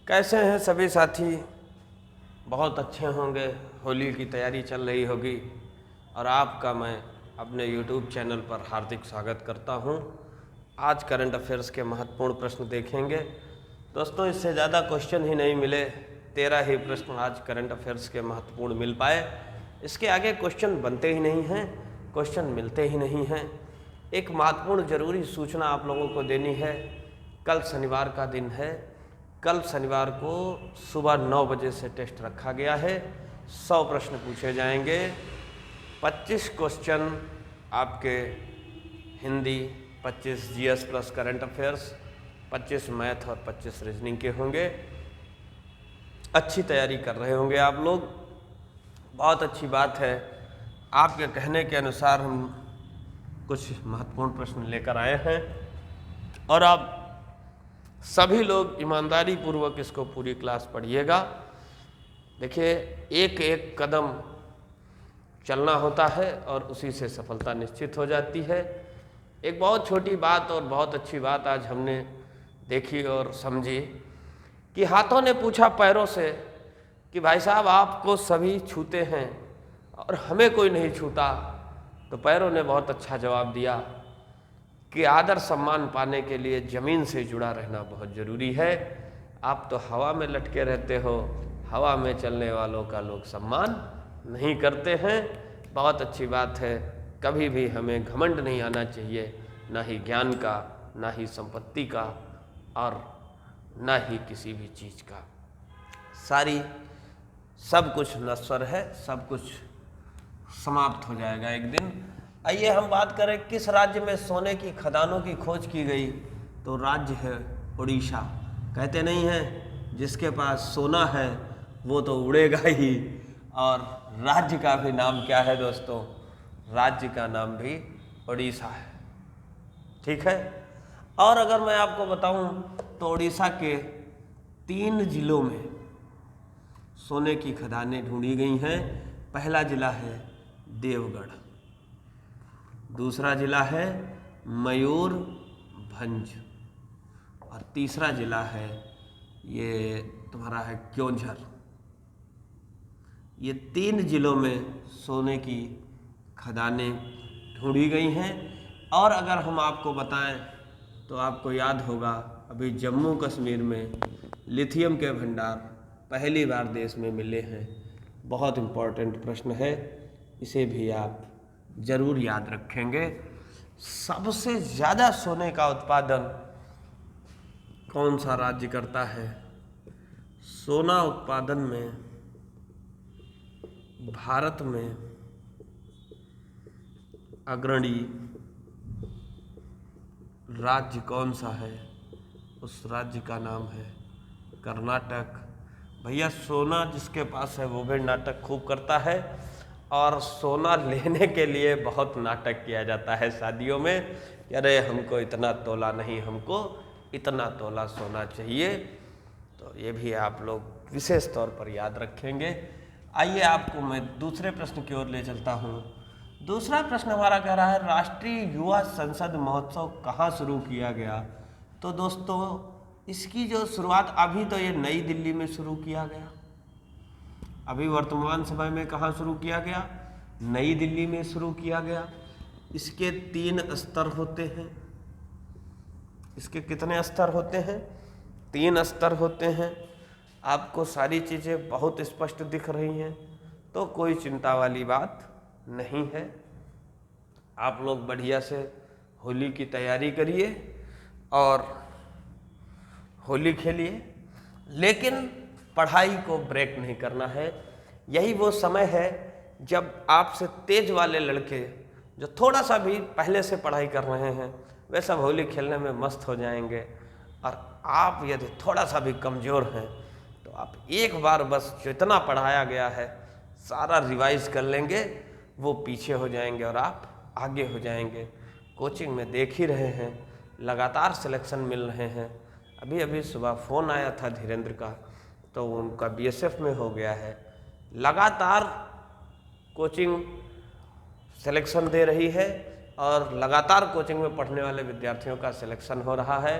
कैसे हैं सभी साथी? बहुत अच्छे होंगे। होली की तैयारी चल रही होगी और आपका मैं अपने YouTube चैनल पर हार्दिक स्वागत करता हूं। आज करंट अफेयर्स के महत्वपूर्ण प्रश्न देखेंगे। दोस्तों, इससे ज़्यादा क्वेश्चन ही नहीं मिले, 13 ही प्रश्न आज करंट अफेयर्स के महत्वपूर्ण मिल पाए। इसके आगे क्वेश्चन बनते ही नहीं हैं, क्वेश्चन मिलते ही नहीं हैं। एक महत्वपूर्ण ज़रूरी सूचना आप लोगों को देनी है। कल शनिवार का दिन है। कल शनिवार को सुबह 9 बजे से टेस्ट रखा गया है। 100 प्रश्न पूछे जाएंगे। 25 क्वेश्चन आपके Hindi, 25 GS plus current affairs, 25 math और 25 रीजनिंग के होंगे। अच्छी तैयारी कर रहे होंगे आप लोग, बहुत अच्छी बात है। आपके कहने के अनुसार हम कुछ महत्वपूर्ण प्रश्न लेकर आए हैं और आप सभी लोग ईमानदारी पूर्वक इसको पूरी क्लास पढ़िएगा। देखिए, एक एक कदम चलना होता है और उसी से सफलता निश्चित हो जाती है। एक बहुत छोटी बात और बहुत अच्छी बात आज हमने देखी और समझी कि हाथों ने पूछा पैरों से कि भाई साहब आपको सभी छूते हैं और हमें कोई नहीं छूता। तो पैरों ने बहुत अच्छा जवाब दिया कि आदर सम्मान पाने के लिए ज़मीन से जुड़ा रहना बहुत ज़रूरी है। आप तो हवा में लटके रहते हो, हवा में चलने वालों का लोग सम्मान नहीं करते हैं। बहुत अच्छी बात है। कभी भी हमें घमंड नहीं आना चाहिए, ना ही ज्ञान का, ना ही संपत्ति का और ना ही किसी भी चीज़ का। सब कुछ नश्वर है, सब कुछ समाप्त हो जाएगा एक दिन। आइए हम बात करें किस राज्य में सोने की खदानों की खोज की गई। तो राज्य है उड़ीसा। कहते नहीं हैं जिसके पास सोना है वो तो उड़ेगा ही। और राज्य का भी नाम क्या है दोस्तों? राज्य का नाम भी उड़ीसा है। ठीक है। और अगर मैं आपको बताऊं तो उड़ीसा के 3 जिलों में सोने की खदानें ढूंढी गई हैं। पहला जिला है देवगढ़, दूसरा जिला है मयूरभंज और तीसरा जिला है ये तुम्हारा है क्योंझर। ये 3 जिलों में सोने की खदानें ढूंढी गई हैं। और अगर हम आपको बताएं तो आपको याद होगा अभी जम्मू कश्मीर में लिथियम के भंडार पहली बार देश में मिले हैं। बहुत इम्पोर्टेंट प्रश्न है, इसे भी आप जरूर याद रखेंगे। सबसे ज़्यादा सोने का उत्पादन कौन सा राज्य करता है? सोना उत्पादन में भारत में अग्रणी राज्य कौन सा है? उस राज्य का नाम है कर्नाटक। भैया, सोना जिसके पास है वो भी नाटक खूब करता है और सोना लेने के लिए बहुत नाटक किया जाता है शादियों में। अरे हमको इतना तोला नहीं, हमको इतना तोला सोना चाहिए। तो ये भी आप लोग विशेष तौर पर याद रखेंगे। आइए आपको मैं दूसरे प्रश्न की ओर ले चलता हूँ। दूसरा प्रश्न हमारा कह रहा है राष्ट्रीय युवा संसद महोत्सव कहाँ शुरू किया गया? तो दोस्तों, इसकी जो शुरुआत अभी तो ये नई दिल्ली में शुरू किया गया। अभी वर्तमान समय में कहाँ शुरू किया गया? नई दिल्ली में शुरू किया गया। इसके 3 स्तर होते हैं। इसके कितने स्तर होते हैं? 3 स्तर होते हैं। आपको सारी चीज़ें बहुत स्पष्ट दिख रही हैं तो कोई चिंता वाली बात नहीं है। आप लोग बढ़िया से होली की तैयारी करिए और होली खेलिए, लेकिन पढ़ाई को ब्रेक नहीं करना है। यही वो समय है जब आपसे तेज वाले लड़के जो थोड़ा सा भी पहले से पढ़ाई कर रहे हैं वे सब होली खेलने में मस्त हो जाएंगे। और आप यदि थोड़ा सा भी कमज़ोर हैं तो आप एक बार बस जितना पढ़ाया गया है सारा रिवाइज कर लेंगे, वो पीछे हो जाएंगे और आप आगे हो जाएंगे। कोचिंग में देख ही रहे हैं, लगातार सिलेक्शन मिल रहे हैं। अभी अभी सुबह फ़ोन आया था धीरेन्द्र का, तो उनका बीएसएफ में हो गया है। लगातार कोचिंग सिलेक्शन दे रही है और लगातार कोचिंग में पढ़ने वाले विद्यार्थियों का सिलेक्शन हो रहा है।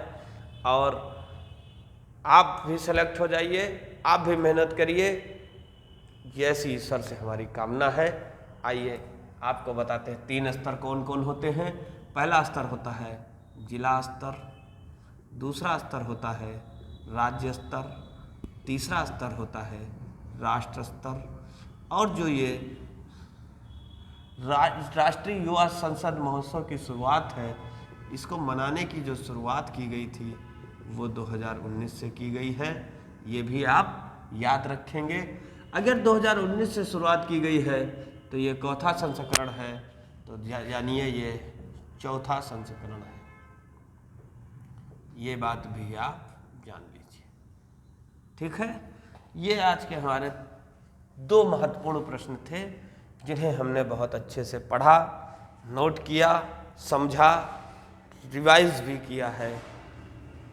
और आप भी सेलेक्ट हो जाइए, आप भी मेहनत करिए, ये ऐसी ईश्वर से हमारी कामना है। आइए आपको बताते हैं 3 स्तर कौन कौन होते हैं। पहला स्तर होता है जिला स्तर, दूसरा स्तर होता है राज्य स्तर, तीसरा स्तर होता है राष्ट्र स्तर, और जो ये राष्ट्रीय युवा संसद महोत्सव की शुरुआत है, इसको मनाने की जो शुरुआत की गई थी वो 2019 से की गई है। ये भी आप याद रखेंगे। अगर 2019 से शुरुआत की गई है तो ये चौथा संस्करण है, तो यानी ये चौथा संस्करण है। ये बात भी आप जान लीजिए, ठीक है। ये आज के हमारे 2 महत्वपूर्ण प्रश्न थे जिन्हें हमने बहुत अच्छे से पढ़ा, नोट किया, समझा, रिवाइज भी किया है।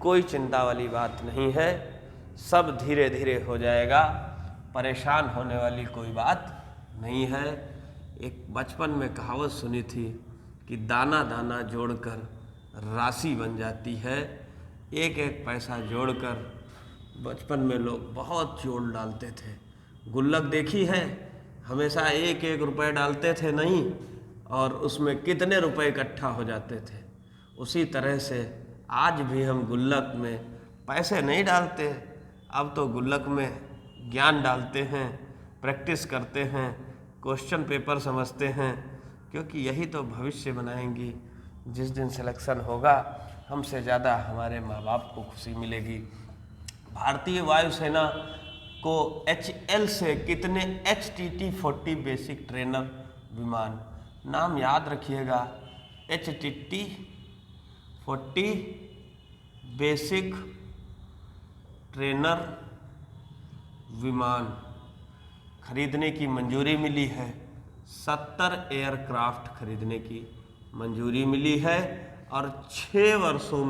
कोई चिंता वाली बात नहीं है, सब धीरे धीरे हो जाएगा, परेशान होने वाली कोई बात नहीं है। एक बचपन में कहावत सुनी थी कि दाना दाना जोड़कर राशि बन जाती है। एक एक पैसा जोड़कर बचपन में लोग बहुत जोड़ डालते थे। गुल्लक देखी है, हमेशा एक एक रुपए डालते थे नहीं, और उसमें कितने रुपए इकट्ठा हो जाते थे। उसी तरह से आज भी हम गुल्लक में पैसे नहीं डालते, अब तो गुल्लक में ज्ञान डालते हैं, प्रैक्टिस करते हैं, क्वेश्चन पेपर समझते हैं, क्योंकि यही तो भविष्य बनाएंगी। जिस दिन सिलेक्शन होगा, हमसे ज़्यादा हमारे माँ बाप को खुशी मिलेगी। भारतीय वायुसेना को HL से कितने HTT-40 बेसिक ट्रेनर विमान, नाम याद रखिएगा, HTT-40 बेसिक ट्रेनर विमान खरीदने की मंजूरी मिली है। 70 एयरक्राफ्ट खरीदने की मंजूरी मिली है, और 6 वर्षों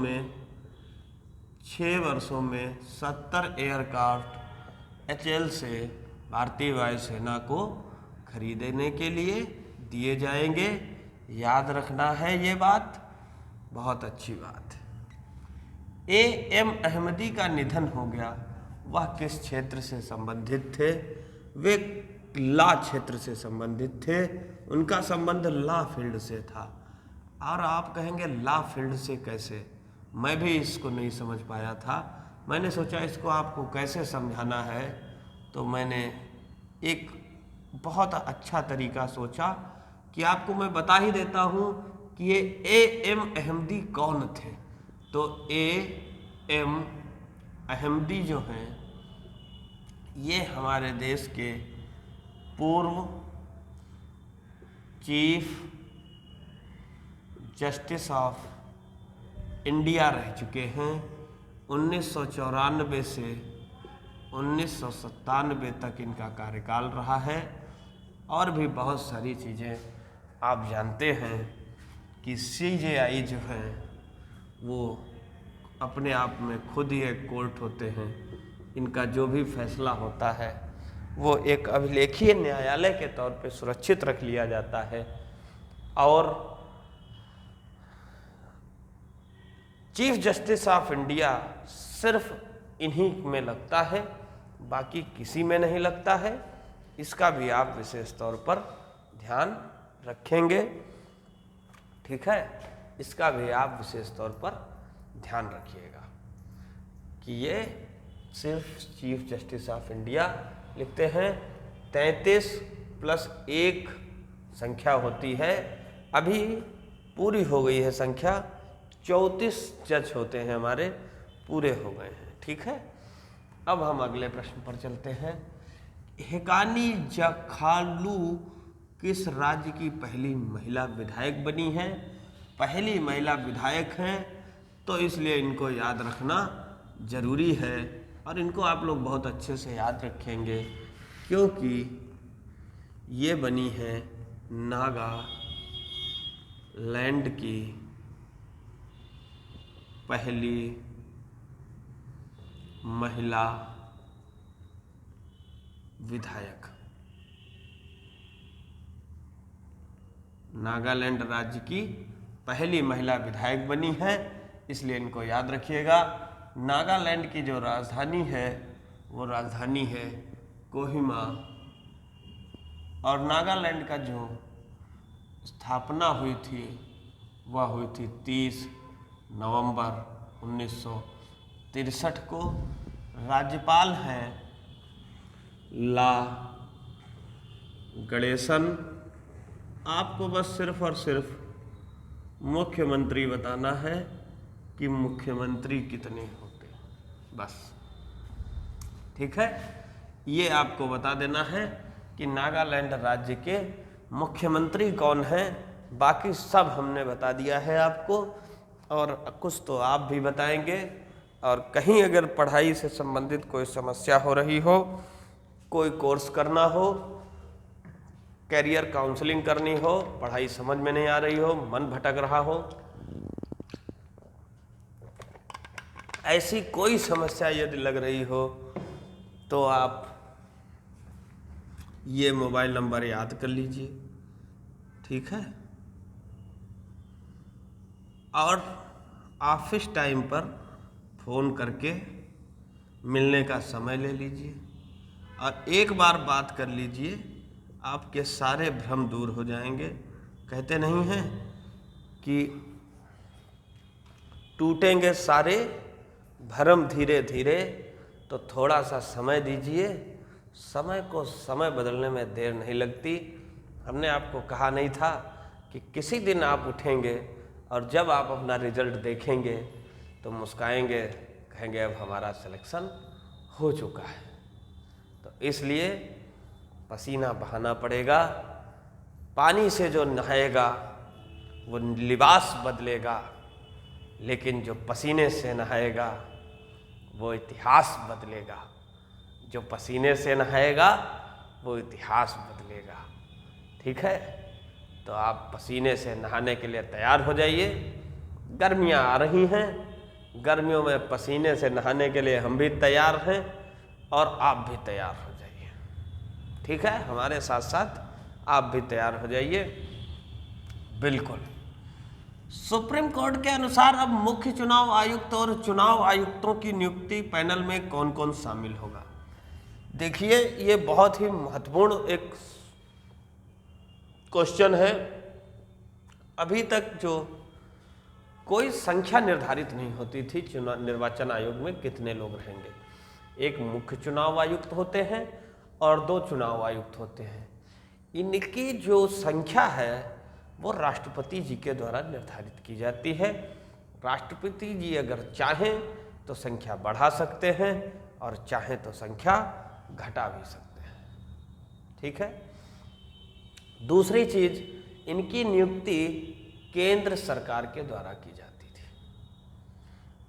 में 70 एयरक्राफ्ट HL से भारतीय वायुसेना को खरीदने के लिए दिए जाएंगे। याद रखना है ये बात, बहुत अच्छी बात है। AM अहमदी का निधन हो गया, वह किस क्षेत्र से संबंधित थे? वे लॉ क्षेत्र से संबंधित थे, उनका संबंध लॉ फील्ड से था। और आप कहेंगे लॉ फील्ड से कैसे? मैं भी इसको नहीं समझ पाया था। मैंने सोचा इसको आपको कैसे समझाना है, तो मैंने एक बहुत अच्छा तरीका सोचा कि आपको मैं बता ही देता हूँ कि ये AM अहमदी कौन थे। तो AM अहमदी जो हैं, ये हमारे देश के पूर्व चीफ जस्टिस ऑफ इंडिया रह चुके हैं। 1994 से 1997 तक इनका कार्यकाल रहा है। और भी बहुत सारी चीज़ें आप जानते हैं कि CJI जो है वो अपने आप में खुद ही एक कोर्ट होते हैं। इनका जो भी फैसला होता है वो एक अभिलेखीय न्यायालय के तौर पे सुरक्षित रख लिया जाता है, और चीफ जस्टिस ऑफ इंडिया सिर्फ इन्हीं में लगता है, बाकी किसी में नहीं लगता है। इसका भी आप विशेष तौर पर ध्यान रखेंगे, ठीक है। इसका भी आप विशेष तौर पर ध्यान रखिएगा कि ये सिर्फ चीफ जस्टिस ऑफ इंडिया लिखते हैं। 33 + 1 संख्या होती है, अभी पूरी हो गई है संख्या। 34 जज होते हैं हमारे, पूरे हो गए हैं, ठीक है। अब हम अगले प्रश्न पर चलते हैं। हिकानी जखालू किस राज्य की पहली महिला विधायक बनी है? पहली महिला विधायक हैं, तो इसलिए इनको याद रखना जरूरी है, और इनको आप लोग बहुत अच्छे से याद रखेंगे क्योंकि ये बनी है नागालैंड की पहली महिला विधायक। नागालैंड राज्य की पहली महिला विधायक बनी है, इसलिए इनको याद रखिएगा। नागालैंड की जो राजधानी है वो राजधानी है कोहिमा, और नागालैंड का जो स्थापना हुई थी वह हुई थी 30 नवंबर 1963 को। राज्यपाल हैं ला गणेशन। आपको बस सिर्फ और सिर्फ मुख्यमंत्री बताना है कि मुख्यमंत्री कितने होते हैं, बस। ठीक है, ये आपको बता देना है कि नागालैंड राज्य के मुख्यमंत्री कौन हैं। बाकी सब हमने बता दिया है आपको, और कुछ तो आप भी बताएंगे। और कहीं अगर पढ़ाई से संबंधित कोई समस्या हो रही हो, कोई कोर्स करना हो, कैरियर काउंसलिंग करनी हो, पढ़ाई समझ में नहीं आ रही हो, मन भटक रहा हो, ऐसी कोई समस्या यदि लग रही हो तो आप ये मोबाइल नंबर याद कर लीजिए। ठीक है, और ऑफिस टाइम पर फ़ोन करके मिलने का समय ले लीजिए और एक बार बात कर लीजिए, आपके सारे भ्रम दूर हो जाएंगे। कहते नहीं हैं कि टूटेंगे सारे भ्रम धीरे धीरे, तो थोड़ा सा समय दीजिए। समय को समय बदलने में देर नहीं लगती। हमने आपको कहा नहीं था कि किसी दिन आप उठेंगे और जब आप अपना रिजल्ट देखेंगे तो मुस्काएंगे, कहेंगे अब हमारा सिलेक्शन हो चुका है। तो इसलिए पसीना बहाना पड़ेगा। पानी से जो नहाएगा वो लिबास बदलेगा, लेकिन जो पसीने से नहाएगा वो इतिहास बदलेगा। जो पसीने से नहाएगा वो इतिहास बदलेगा। ठीक है, तो आप पसीने से नहाने के लिए तैयार हो जाइए। गर्मियाँ आ रही हैं, गर्मियों में पसीने से नहाने के लिए हम भी तैयार हैं और आप भी तैयार हो जाइए। ठीक है, हमारे साथ साथ आप भी तैयार हो जाइए। बिल्कुल, सुप्रीम कोर्ट के अनुसार अब मुख्य चुनाव आयुक्त और चुनाव आयुक्तों की नियुक्ति पैनल में कौन कौन शामिल होगा। देखिए, ये बहुत ही महत्वपूर्ण एक क्वेश्चन है। अभी तक जो कोई संख्या निर्धारित नहीं होती थी निर्वाचन आयोग में कितने लोग रहेंगे। एक मुख्य चुनाव आयुक्त होते हैं और 2 चुनाव आयुक्त होते हैं। इनकी जो संख्या है वो राष्ट्रपति जी के द्वारा निर्धारित की जाती है। राष्ट्रपति जी अगर चाहें तो संख्या बढ़ा सकते हैं और चाहें तो संख्या घटा भी सकते हैं। ठीक है, दूसरी चीज, इनकी नियुक्ति केंद्र सरकार के द्वारा की जाती थी।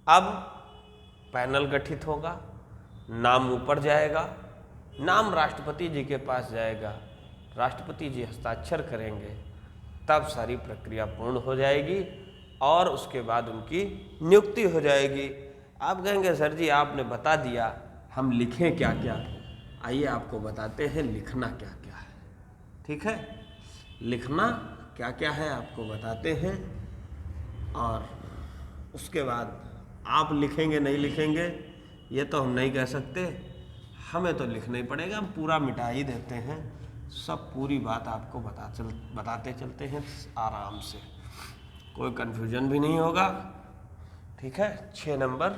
अब पैनल गठित होगा, नाम ऊपर जाएगा, नाम राष्ट्रपति जी के पास जाएगा, राष्ट्रपति जी हस्ताक्षर करेंगे, तब सारी प्रक्रिया पूर्ण हो जाएगी और उसके बाद उनकी नियुक्ति हो जाएगी। आप कहेंगे सर जी आपने बता दिया, हम लिखें क्या क्या। आइए आपको बताते हैं लिखना क्या क्या है। ठीक है, लिखना क्या क्या है आपको बताते हैं, और उसके बाद आप लिखेंगे नहीं लिखेंगे ये तो हम नहीं कह सकते, हमें तो लिखना ही पड़ेगा। हम पूरा मिटा ही देते हैं, सब पूरी बात आपको बताते चलते हैं आराम से, कोई कन्फ्यूजन भी नहीं होगा। ठीक है, 6 नंबर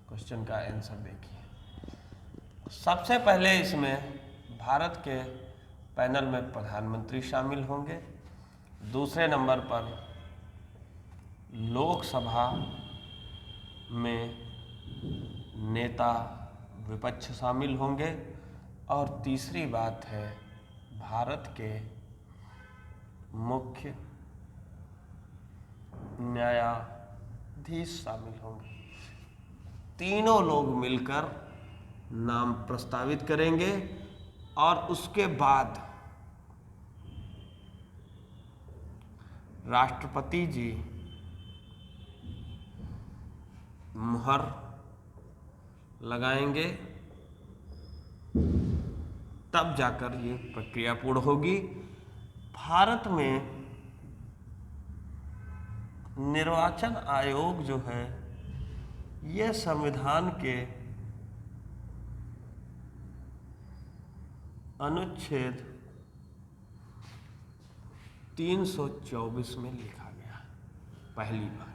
क्वेश्चन का आंसर देखिए। सबसे पहले इसमें भारत के पैनल में प्रधानमंत्री शामिल होंगे। दूसरे नंबर पर लोकसभा में नेता विपक्ष शामिल होंगे। और तीसरी बात है भारत के मुख्य न्यायाधीश शामिल होंगे। तीनों लोग मिलकर नाम प्रस्तावित करेंगे और उसके बाद राष्ट्रपति जी मुहर लगाएंगे, तब जाकर ये प्रक्रिया पूर्ण होगी। भारत में निर्वाचन आयोग जो है ये संविधान के अनुच्छेद 324 में लिखा गया। पहली बात।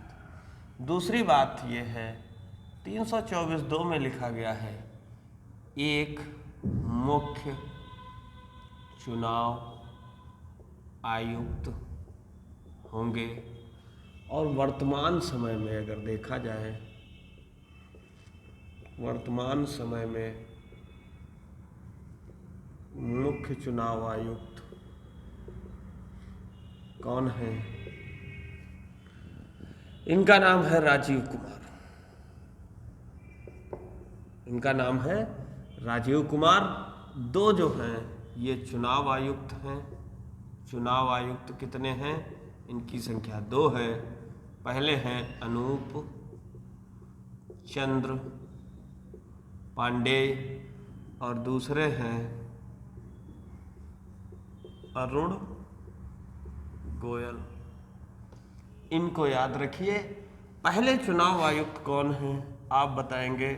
दूसरी बात यह है 324(2) में लिखा गया है एक मुख्य चुनाव आयुक्त होंगे। और वर्तमान समय में अगर देखा जाए, वर्तमान समय में मुख्य चुनाव आयुक्त कौन है? इनका नाम है राजीव कुमार। इनका नाम है राजीव कुमार। दो जो हैं ये चुनाव आयुक्त हैं। चुनाव आयुक्त कितने हैं? इनकी संख्या 2 है। पहले हैं अनूप चंद्र पांडेय और दूसरे हैं अरुण गोयल। इनको याद रखिए। पहले चुनाव आयुक्त कौन हैं आप बताएंगे?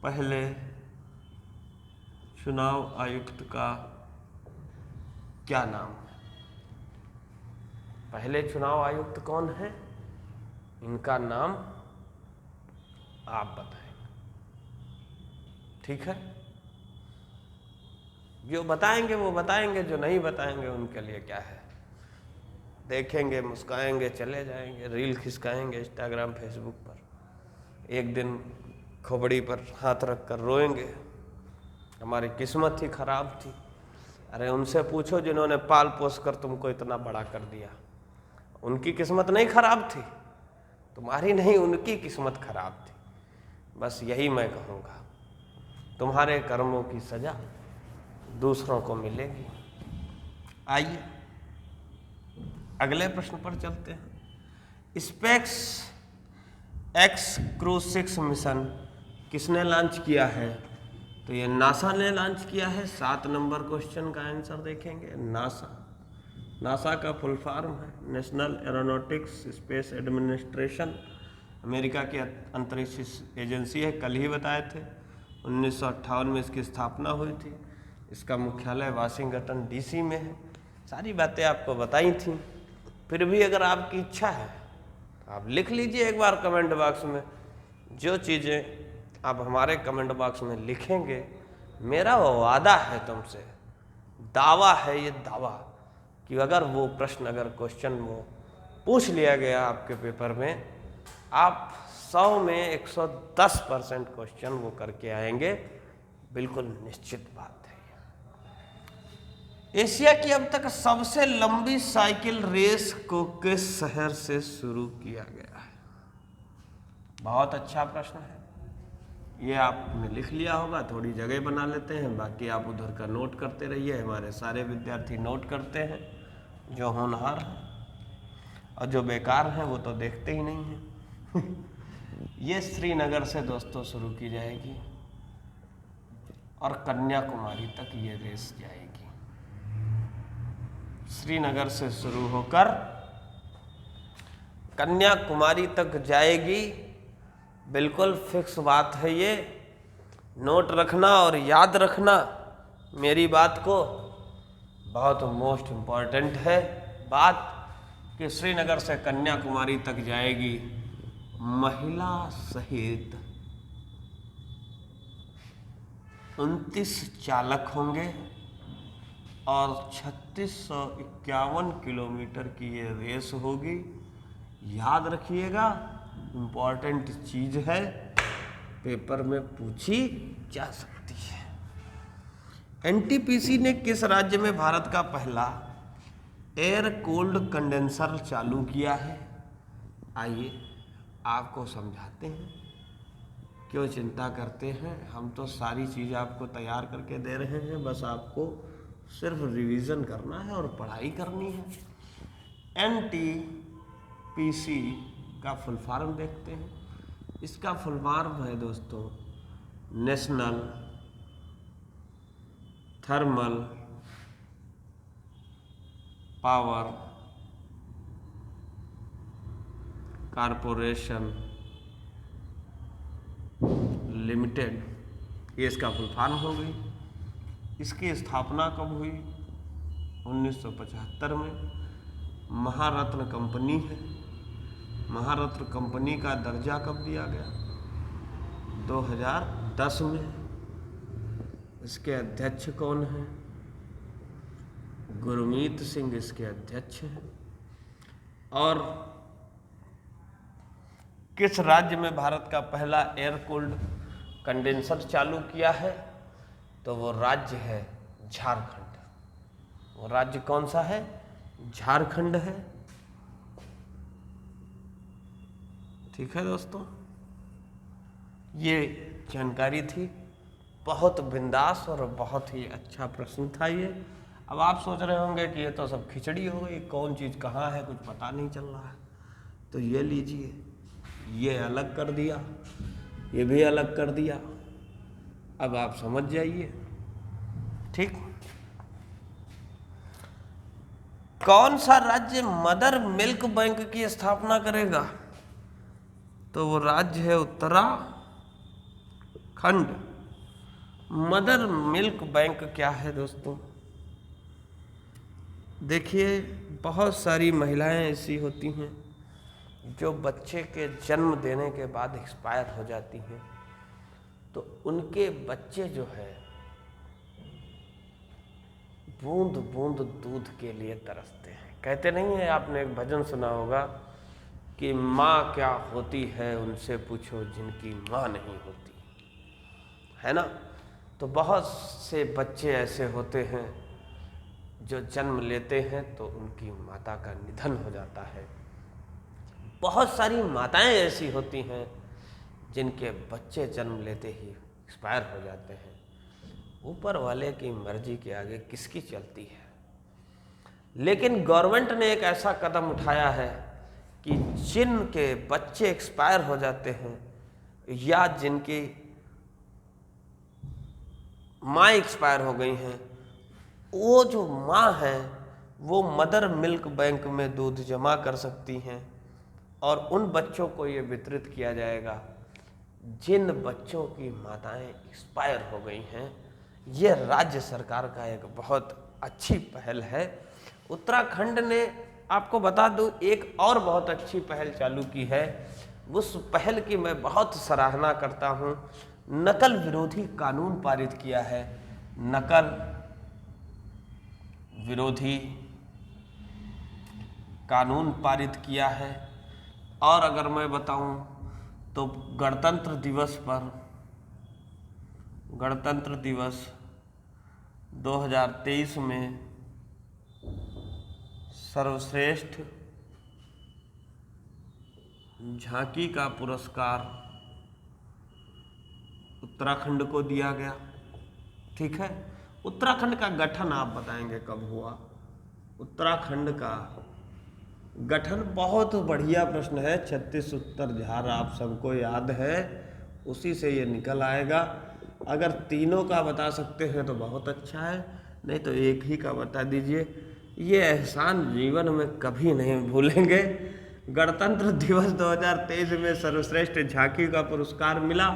पहले चुनाव आयुक्त का क्या नाम है? पहले चुनाव आयुक्त कौन है? इनका नाम आप बताएंगे। ठीक है? जो बताएंगे वो बताएंगे, जो नहीं बताएंगे उनके लिए क्या है। देखेंगे, मुस्काएंगे, चले जाएंगे, रील खिसकाएंगे इंस्टाग्राम फेसबुक पर। एक दिन खोपड़ी पर हाथ रख कर रोएंगे, हमारी किस्मत ही खराब थी। अरे उनसे पूछो जिन्होंने पाल पोस कर तुमको इतना बड़ा कर दिया। उनकी किस्मत नहीं खराब थी, तुम्हारी नहीं, उनकी किस्मत खराब थी। बस यही मैं कहूँगा, तुम्हारे कर्मों की सजा दूसरों को मिलेगी। आइए अगले प्रश्न पर चलते हैं। स्पेस एक्स क्रूज 6 मिशन किसने लॉन्च किया है? तो ये नासा ने लॉन्च किया है। 7 नंबर क्वेश्चन का आंसर देखेंगे। नासा का फुल फॉर्म है national aeronautics space administration. America की अंतरिक्ष एजेंसी है। कल ही बताए थे 1958 में इसकी स्थापना हुई थी। इसका मुख्यालय वाशिंगटन डीसी में है। सारी बातें आपको बताई थी। फिर भी अगर आपकी इच्छा है तो आप लिख लीजिए एक बार कमेंट बॉक्स में। जो चीज़ें आप हमारे कमेंट बॉक्स में लिखेंगे, मेरा वो वादा है तुमसे, दावा है ये दावा, कि अगर वो प्रश्न, अगर क्वेश्चन वो पूछ लिया गया आपके पेपर में, आप 100 में 110% क्वेश्चन वो करके आएंगे। बिल्कुल निश्चित बात है। एशिया की अब तक सबसे लंबी साइकिल रेस को किस शहर से शुरू किया गया है? बहुत अच्छा प्रश्न है। ये आपने लिख लिया होगा, थोड़ी जगह बना लेते हैं, बाकी आप उधर का नोट करते रहिए। हमारे सारे विद्यार्थी नोट करते हैं, जो होनहार हैं, और जो बेकार हैं वो तो देखते ही नहीं हैं। ये श्रीनगर से दोस्तों शुरू की जाएगी और कन्याकुमारी तक ये रेस जाएगी। श्रीनगर से शुरू होकर कन्याकुमारी तक जाएगी। बिल्कुल फिक्स बात है ये। नोट रखना और याद रखना मेरी बात को। बहुत मोस्ट इम्पॉर्टेंट है बात कि श्रीनगर से कन्याकुमारी तक जाएगी महिला सहित 29 चालक होंगे और 3651 किलोमीटर की ये रेस होगी। याद रखिएगा, इम्पॉर्टेंट चीज़ है, पेपर में पूछी जा सकती है। एनटीपीसी ने किस राज्य में भारत का पहला एयर कोल्ड कंडेंसर चालू किया है? आइए आपको समझाते हैं। क्यों चिंता करते हैं, हम तो सारी चीज़ आपको तैयार करके दे रहे हैं। बस आपको सिर्फ रिवीजन करना है और पढ़ाई करनी है। एनटीपीसी का फुल फॉर्म देखते हैं। इसका फुल फॉर्म है दोस्तों national thermal power corporation limited, ये इसका फुल फॉर्म हो गई। इसकी स्थापना कब हुई? 1975 में। महारत्न कंपनी है। महारत्न कंपनी का दर्जा कब दिया गया? 2010 में। इसके अध्यक्ष कौन हैं? गुरमीत सिंह इसके अध्यक्ष हैं। और किस राज्य में भारत का पहला एयर कूल्ड कंडेंसर चालू किया है? तो वो राज्य है झारखंड। वो राज्य कौन सा है? झारखंड है। ठीक है दोस्तों, ये जानकारी थी। बहुत बिंदास और बहुत ही अच्छा प्रश्न था ये। अब आप सोच रहे होंगे कि ये तो सब खिचड़ी हो गई, कौन चीज़ कहाँ है कुछ पता नहीं चल रहा है। तो ये लीजिए, ये अलग कर दिया, ये भी अलग कर दिया। अब आप समझ जाइए। ठीक। कौन सा राज्य मदर मिल्क बैंक की स्थापना करेगा? तो वो राज्य है उत्तराखंड। मदर मिल्क बैंक क्या है दोस्तों? देखिए, बहुत सारी महिलाएं ऐसी होती हैं जो बच्चे के जन्म देने के बाद एक्सपायर हो जाती हैं, तो उनके बच्चे जो है बूंद बूंद दूध के लिए तरसते हैं। कहते नहीं है, आपने एक भजन सुना होगा कि माँ क्या होती है उनसे पूछो जिनकी माँ नहीं होती, है ना। तो बहुत से बच्चे ऐसे होते हैं जो जन्म लेते हैं तो उनकी माता का निधन हो जाता है। बहुत सारी माताएं ऐसी होती हैं जिनके बच्चे जन्म लेते ही एक्सपायर हो जाते हैं। ऊपर वाले की मर्जी के आगे किसकी चलती है। लेकिन गवर्नमेंट ने एक ऐसा कदम उठाया है कि जिनके बच्चे एक्सपायर हो जाते हैं या जिनकी माँ एक्सपायर हो गई हैं, वो जो माँ है वो मदर मिल्क बैंक में दूध जमा कर सकती हैं और उन बच्चों को ये वितरित किया जाएगा जिन बच्चों की माताएं एक्सपायर हो गई हैं। ये राज्य सरकार का एक बहुत अच्छी पहल है। उत्तराखंड ने, आपको बता दूं, एक और बहुत अच्छी पहल चालू की है। उस पहल की मैं बहुत सराहना करता हूं। नकल विरोधी कानून पारित किया है। नकल विरोधी कानून पारित किया है। और अगर मैं बताऊं तो गणतंत्र दिवस 2023 में सर्वश्रेष्ठ झांकी का पुरस्कार उत्तराखंड को दिया गया। ठीक है। उत्तराखंड का गठन आप बताएंगे कब हुआ? उत्तराखंड का गठन बहुत बढ़िया प्रश्न है। 36 उत्तर झार आप सबको याद है, उसी से ये निकल आएगा। अगर तीनों का बता सकते हैं तो बहुत अच्छा है, नहीं तो एक ही का बता दीजिए। ये एहसान जीवन में कभी नहीं भूलेंगे। गणतंत्र दिवस 2023 में सर्वश्रेष्ठ झांकी का पुरस्कार मिला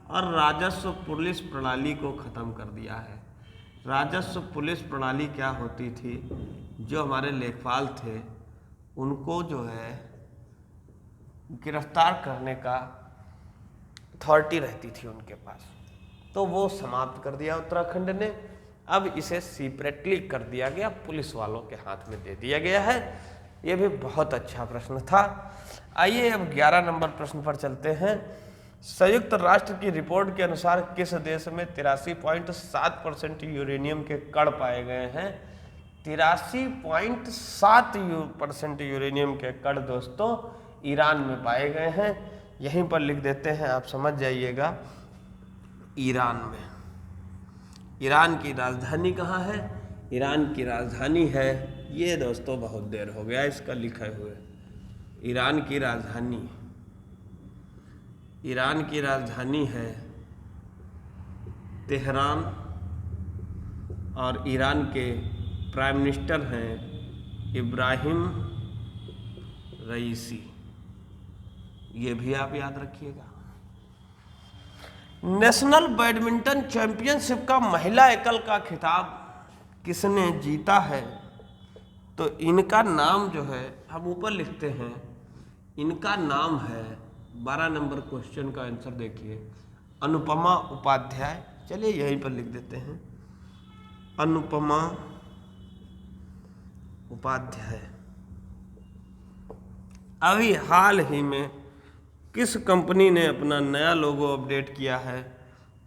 और राजस्व पुलिस प्रणाली को ख़त्म कर दिया है। राजस्व पुलिस प्रणाली क्या होती थी? जो हमारे लेखपाल थे उनको जो है गिरफ्तार करने का अथॉरिटी रहती थी उनके पास, तो वो समाप्त कर दिया उत्तराखंड ने। अब इसे सीपरेटली कर दिया गया, पुलिस वालों के हाथ में दे दिया गया है। ये भी बहुत अच्छा प्रश्न था। आइए अब 11 नंबर प्रश्न पर चलते हैं। संयुक्त राष्ट्र की रिपोर्ट के अनुसार किस देश में 83.7% यूरेनियम के कण पाए गए हैं? 83.7% यूरेनियम के कण दोस्तों ईरान में पाए गए हैं। यहीं पर लिख देते हैं, आप समझ जाइएगा। ईरान में। ईरान की राजधानी कहाँ है? ईरान की राजधानी है, ये दोस्तों बहुत देर हो गया इसका लिखे हुए। ईरान की राजधानी है तेहरान और ईरान के प्राइम मिनिस्टर हैं इब्राहिम रईसी। ये भी आप याद रखिएगा। नेशनल बैडमिंटन चैंपियनशिप का महिला एकल का खिताब किसने जीता है? तो इनका नाम जो है हम ऊपर लिखते हैं, इनका नाम है, 12 नंबर क्वेश्चन का आंसर देखिए, अनुपमा उपाध्याय। चलिए यहीं पर लिख देते हैं, अनुपमा उपाध्याय। अभी हाल ही में किस कंपनी ने अपना नया लोगो अपडेट किया है?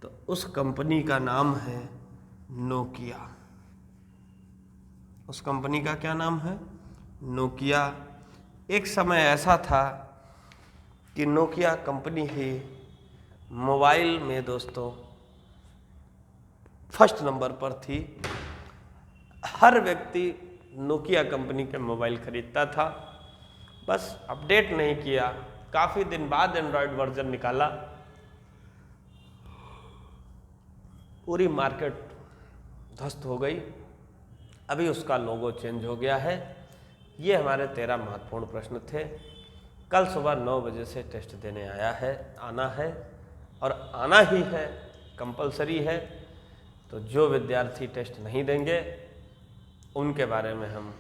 तो उस कंपनी का नाम है नोकिया। उस कंपनी का क्या नाम है? नोकिया। एक समय ऐसा था कि नोकिया कंपनी ही मोबाइल में दोस्तों फर्स्ट नंबर पर थी। हर व्यक्ति नोकिया कंपनी के मोबाइल खरीदता था, बस अपडेट नहीं किया। काफ़ी दिन बाद एंड्रॉयड वर्जन निकाला, पूरी मार्केट ध्वस्त हो गई। अभी उसका लोगो चेंज हो गया है। ये हमारे 13 महत्वपूर्ण प्रश्न थे। कल सुबह 9 बजे से टेस्ट देने आना है और आना ही है, कंपलसरी है। तो जो विद्यार्थी टेस्ट नहीं देंगे उनके बारे में हम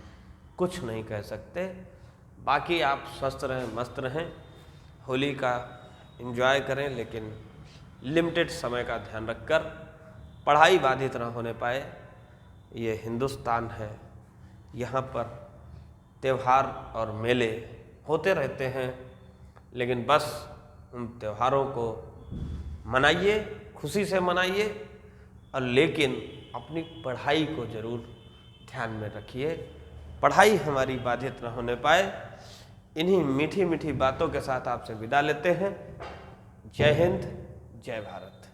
कुछ नहीं कह सकते। बाकी आप स्वस्थ रहें, मस्त रहें, होली का एंजॉय करें, लेकिन लिमिटेड समय का ध्यान रखकर, पढ़ाई बाधित ना होने पाए। ये हिंदुस्तान है, यहाँ पर त्यौहार और मेले होते रहते हैं, लेकिन बस उन त्योहारों को मनाइए, खुशी से मनाइए, और लेकिन अपनी पढ़ाई को ज़रूर ध्यान में रखिए। पढ़ाई हमारी बाधित न होने पाए। इन्हीं मीठी मीठी बातों के साथ आपसे विदा लेते हैं। जय हिंद, जय भारत।